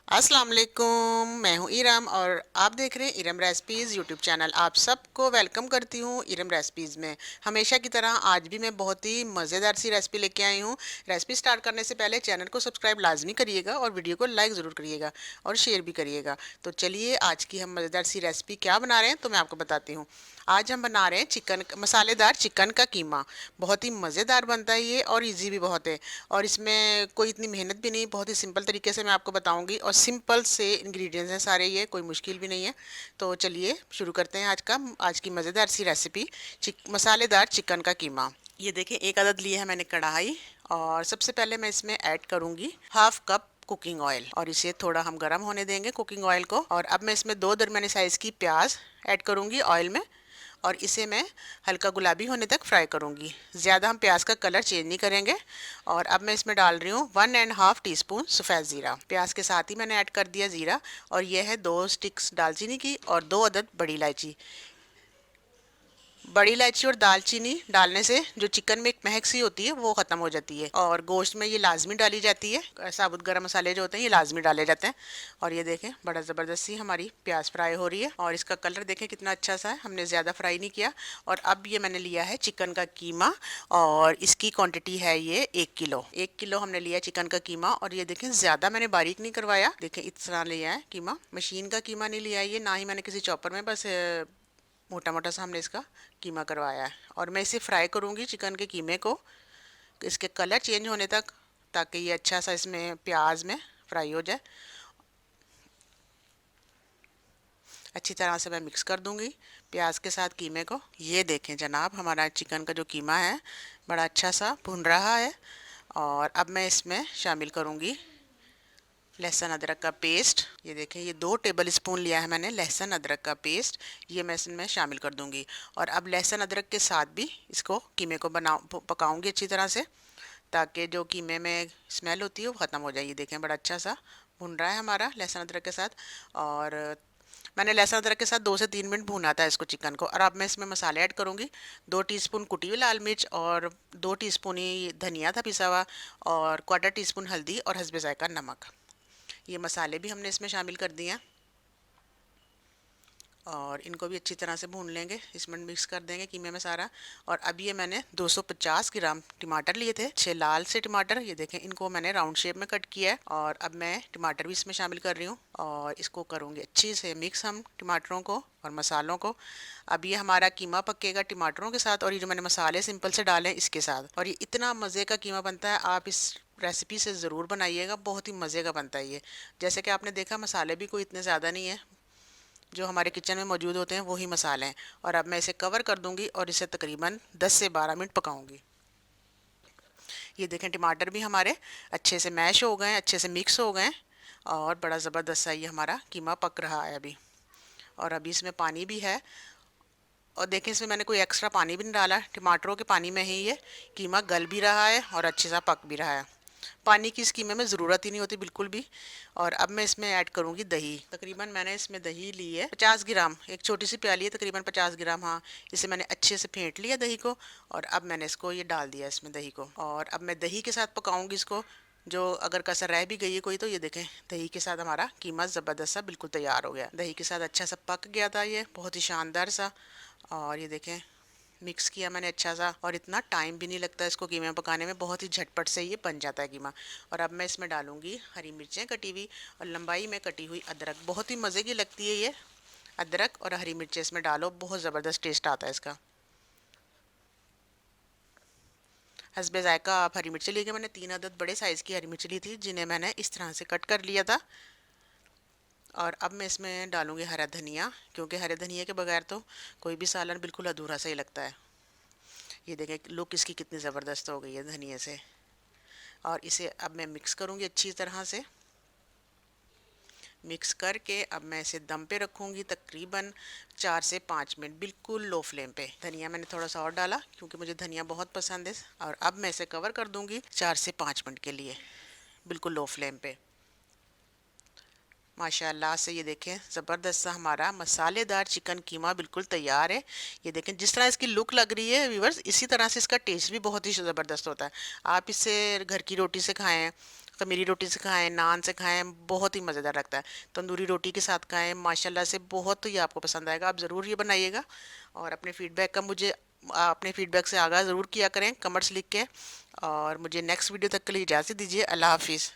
अस्सलाम वालेकुम, मैं हूँ इरम और आप देख रहे हैं इरम रेसिपीज़ यूट्यूब चैनल। आप सबको वेलकम करती हूँ इरम रेसिपीज़ में। हमेशा की तरह आज भी मैं बहुत ही मज़ेदार सी रेसिपी लेके आई हूँ। रेसिपी स्टार्ट करने से पहले चैनल को सब्सक्राइब लाजमी करिएगा और वीडियो को लाइक ज़रूर करिएगा और शेयर भी करिएगा। तो चलिए आज की हम मज़ेदार सी रेसिपी क्या बना रहे हैं तो मैं आपको बताती हूँ। आज हम बना रहे हैं मसालेदार चिकन का कीमा। बहुत ही मज़ेदार बनता है ये और इजी भी बहुत है। और इसमें कोई इतनी मेहनत भी नहीं, बहुत ही सिंपल तरीके से मैं आपको बताऊंगी और सिंपल से इंग्रेडिएंट्स हैं सारे, ये कोई मुश्किल भी नहीं है। तो चलिए शुरू करते हैं आज की मज़ेदार सी रेसिपी, मसालेदार चिकन का कीमा। ये देखिए, एक अदद लिया है मैंने कढ़ाई और सबसे पहले मैं इसमें ऐड करूंगी हाफ कप कुकिंग ऑयल और इसे थोड़ा हम गर्म होने देंगे कुकिंग ऑयल को। और अब मैं इसमें दो दरमियानी साइज़ की प्याज ऐड करूंगी ऑयल में और इसे मैं हल्का गुलाबी होने तक फ्राई करूंगी। ज़्यादा हम प्याज का कलर चेंज नहीं करेंगे। और अब मैं इसमें डाल रही हूँ 1.5 टीस्पून सफ़ेद ज़ीरा। प्याज के साथ ही मैंने ऐड कर दिया ज़ीरा। और यह है 2 स्टिक्स दालचीनी की और 2 अदद बड़ी इलायची। बड़ी इलायची और दालचीनी डालने से जो चिकन में एक महक सी होती है वो ख़त्म हो जाती है और गोश्त में ये लाजमी डाली जाती है। साबुत गरम मसाले जो होते हैं ये लाजमी डाले जाते हैं। और ये देखें, बड़ा ज़बरदस्त सी हमारी प्याज फ्राई हो रही है और इसका कलर देखें कितना अच्छा सा है, हमने ज़्यादा फ्राई नहीं किया। और अब ये मैंने लिया है चिकन का कीमा और इसकी क्वांटिटी है ये 1 किलो। 1 किलो हमने लिया चिकन का कीमा और ये देखें ज़्यादा मैंने बारीक नहीं करवाया। देखें इस तरह लिया है कीमा, मशीन का कीमा नहीं लिया है ये, ना ही मैंने किसी चॉपर में, बस मोटा मोटा सा हमने इसका कीमा करवाया है। और मैं इसे फ्राई करूँगी चिकन के कीमे को इसके कलर चेंज होने तक, ताकि ये अच्छा सा इसमें प्याज में फ्राई हो जाए। अच्छी तरह से मैं मिक्स कर दूंगी प्याज के साथ कीमे को। ये देखें जनाब, हमारा चिकन का जो कीमा है बड़ा अच्छा सा भुन रहा है। और अब मैं इसमें शामिल करूँगी लहसुन अदरक का पेस्ट। ये देखें, ये 2 टेबल स्पून लिया है मैंने लहसुन अदरक का पेस्ट, ये मैं इसमें शामिल कर दूंगी। और अब लहसुन अदरक के साथ भी इसको कीमे को पकाऊंगी अच्छी तरह से, ताकि जो कीमे में स्मेल होती है वो ख़त्म हो जाए। ये देखें बड़ा अच्छा सा भुन रहा है हमारा लहसुन अदरक के साथ। और मैंने लहसुन अदरक के साथ 2 से 3 मिनट भूना था इसको चिकन को। और अब मैं इसमें मसाले ऐड करूँगी। 2 टीस्पून कुटी हुई लाल मिर्च और 2 टीस्पून ही धनिया था पिसा हुआ और 1/4 टीस्पून हल्दी और हस्बे जायका नमक। ये मसाले भी हमने इसमें शामिल कर दिए हैं और इनको भी अच्छी तरह से भून लेंगे, इसमें मिक्स कर देंगे कीमे में सारा। और अब ये मैंने 250 ग्राम टमाटर लिए थे, 6 लाल से टमाटर। ये देखें, इनको मैंने राउंड शेप में कट किया है और अब मैं टमाटर भी इसमें शामिल कर रही हूँ और इसको करूँगी अच्छी से मिक्स हम टमाटरों को और मसालों को। अब ये हमारा कीमा पकेगा टमाटरों के साथ और ये जो मैंने मसाले सिंपल से डाले हैं इसके साथ। और ये इतना मज़े का कीमा बनता है, आप इस रेसिपी से ज़रूर बनाइएगा, बहुत ही मज़े का बनता है ये। जैसे कि आपने देखा मसाले भी कोई इतने ज़्यादा नहीं है, जो हमारे किचन में मौजूद होते हैं वही मसाले हैं। और अब मैं इसे कवर कर दूंगी और इसे तकरीबन 10 से 12 मिनट पकाऊंगी। ये देखें, टमाटर भी हमारे अच्छे से मैश हो गए हैं, अच्छे से मिक्स हो गए हैं और बड़ा ज़बरदस्त सा ये हमारा कीमा पक रहा है अभी। और अभी इसमें पानी भी है और देखें इसमें मैंने कोई एक्स्ट्रा पानी भी नहीं डाला, टमाटरों के पानी में ही ये कीमा गल भी रहा है और अच्छे सा पक भी रहा है। पानी की इस कीमे में ज़रूरत ही नहीं होती बिल्कुल भी। और अब मैं इसमें ऐड करूँगी दही। तकरीबन मैंने इसमें दही ली है 50 ग्राम, एक छोटी सी प्याली है, तकरीबन 50 ग्राम। हाँ, इसे मैंने अच्छे से फेंट लिया दही को और अब मैंने इसको ये डाल दिया इसमें दही को। और अब मैं दही के साथ पकाऊंगी इसको। जो अगर कसर रह भी गई है कोई तो ये देखें, दही के साथ हमारा कीमा ज़बरदस्त सा बिल्कुल तैयार हो गया। दही के साथ अच्छा सा पक गया था ये, बहुत ही शानदार सा। और ये देखें, मिक्स किया मैंने अच्छा सा और इतना टाइम भी नहीं लगता इसको कीमा पकाने में, बहुत ही झटपट से ये बन जाता है कीमा। और अब मैं इसमें डालूंगी हरी मिर्चें कटी हुई और लंबाई में कटी हुई अदरक। बहुत ही मज़े की लगती है ये, अदरक और हरी मिर्चें इसमें डालो, बहुत ज़बरदस्त टेस्ट आता है इसका। हस्बे जायका आप हरी मिर्ची लीजिए, मैंने 3 अदद बड़े साइज़ की हरी मिर्ची ली थी जिन्हें मैंने इस तरह से कट कर लिया था। और अब मैं इसमें डालूंगी हरा धनिया, क्योंकि हरे धनिया के बगैर तो कोई भी सालन बिल्कुल अधूरा सा ही लगता है। ये देखें लुक इसकी कितनी ज़बरदस्त हो गई है धनिया से। और इसे अब मैं मिक्स करूँगी अच्छी तरह से। मिक्स करके अब मैं इसे दम पे रखूँगी तकरीबन 4 से 5 मिनट, बिल्कुल लो फ्लेम पे। धनिया मैंने थोड़ा सा और डाला क्योंकि मुझे धनिया बहुत पसंद है। और अब मैं इसे कवर कर दूँगी 4 से 5 मिनट के लिए, बिल्कुल लो फ्लेम पे। माशाल्लाह से ये देखें, ज़बरदस्त सा हमारा मसालेदार चिकन कीमा बिल्कुल तैयार है। ये देखें जिस तरह इसकी लुक लग रही है व्यूवर्स, इसी तरह से इसका टेस्ट भी बहुत ही ज़बरदस्त होता है। आप इसे घर की रोटी से खाएं, खमीरी रोटी से खाएं, नान से खाएं, बहुत ही मज़ेदार लगता है। तंदूरी रोटी के साथ खाएं, माशाल्लाह से बहुत ही आपको पसंद आएगा। आप ज़रूर ये बनाइएगा और अपने फीडबैक से आगाह ज़रूर किया करें, कमेंट्स लिख के। और मुझे नेक्स्ट वीडियो तक के लिए इजाज़त दीजिए। अल्लाह हाफिज़।